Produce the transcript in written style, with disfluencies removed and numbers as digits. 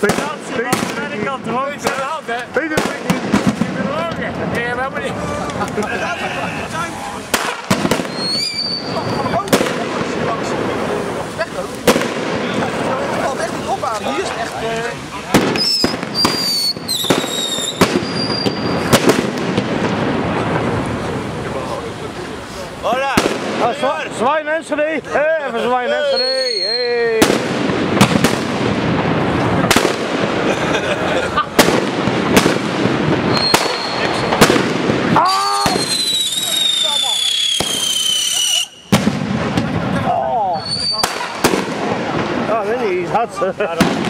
Naar de kant droog. Is aan de hand, hè? Weet je het niet? Ik ben drogen. Nee, helemaal niet. Het valt echt niet op aan. Hier is echt... Hola! Zwaai mensen die! Even zwaaien mensen die! Hey. Oh, weet niet, iets hard.